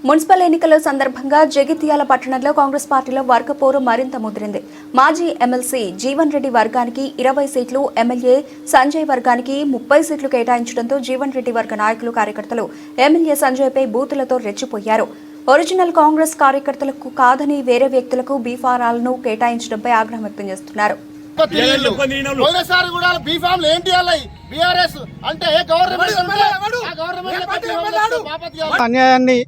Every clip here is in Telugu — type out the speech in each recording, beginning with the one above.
మున్సిపల్ ఎన్నికల సందర్భంగా జగిత్యాల పట్టణంలో కాంగ్రెస్ పార్టీలో వర్గపోరు మరింత ముదిరింది. మాజీ ఎమ్మెల్సీ జీవన్ రెడ్డి వర్గానికి 20 సీట్లు, ఎమ్మెల్యే సంజయ్ వర్గానికి 30 సీట్లు కేటాయించడంతో జీవన్ రెడ్డి వర్గ నాయకులు, కార్యకర్తలు ఎమ్మెల్యే సంజయ్పై బూతులతో రెచ్చిపోయారు. ఒరిజినల్ కాంగ్రెస్ కార్యకర్తలకు కాదని వేరే వ్యక్తులకు బీఫారాలను కేటాయించడంపై ఆగ్రహం వ్యక్తం చేస్తున్నారు. అన్యాయాన్ని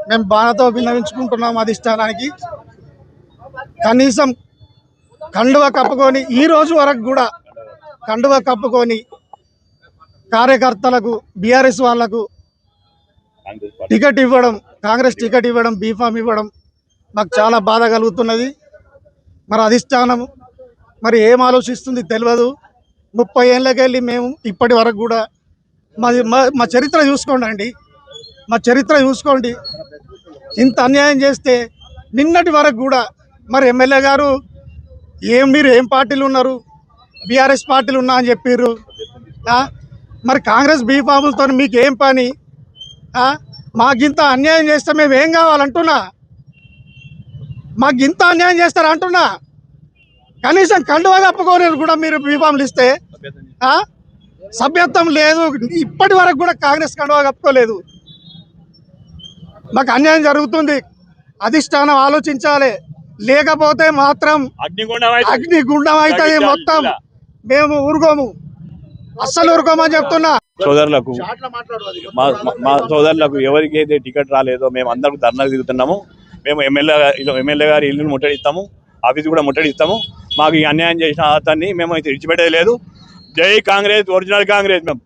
మేము బాధతో విన్నవించుకుంటున్నాం. అధిష్టానానికి కనీసం కండువ కప్పుకొని ఈ రోజు వరకు కూడా కండువ కప్పుకొని కార్యకర్తలకు బీఆర్ఎస్ వాళ్లకు టికెట్ ఇవ్వడం, కాంగ్రెస్ టికెట్ ఇవ్వడం, బీఫామ్ ఇవ్వడం మాకు చాలా బాధ కలుగుతున్నది. మరి అధిష్టానం మరి ఏం ఆలోచిస్తుంది తెలియదు. 30 ఏళ్ళకెళ్ళి మేము ఇప్పటి వరకు కూడా మా చరిత్ర చూసుకోండి అండి, మా చరిత్ర చూసుకోండి. ఇంత అన్యాయం చేస్తే నిన్నటి వరకు కూడా మరి ఎమ్మెల్యే గారు మీరు ఏం పార్టీలు ఉన్నారు, బీఆర్ఎస్ పార్టీలు ఉన్నా అని చెప్పారు. మరి కాంగ్రెస్ బీఫాములతో మీకు ఏం పని? మాకింత అన్యాయం చేస్తే మేము ఏం కావాలంటున్నా? మాకు ఇంత అన్యాయం చేస్తారా అంటున్నా? కనీసం కండువా కప్పుకొని కూడా మీరు బీఫాములు ఇస్తే సభ్యత్వం లేదు. ఇప్పటి వరకు కూడా కాంగ్రెస్ కండువా కప్పుకోలేదు. మాకు అన్యాయం జరుగుతుంది. అధిష్టానం ఆలోచించాలి, లేకపోతే మాత్రం అగ్నిగుండం అవుతుంది మొత్తం. మేము ఊరుకోము, అస్సలు ఊరుకోమని చెప్తున్నా. సోదరులకు మా సోదరులకు ఎవరికైతే టికెట్ రాలేదో మేము అందరికి ధర్నాకు దిగుతున్నాము. మేము ఎమ్మెల్యే గారి ఇల్లును ముట్టడిస్తాము, ఆఫీస్ కూడా ముట్టడిస్తాము. మాకు ఈ అన్యాయం చేసిన అతన్ని మేము అయితే విడిచిపెట్టేది లేదు. జై కాంగ్రెస్, ఒరిజినల్ కాంగ్రెస్. మేము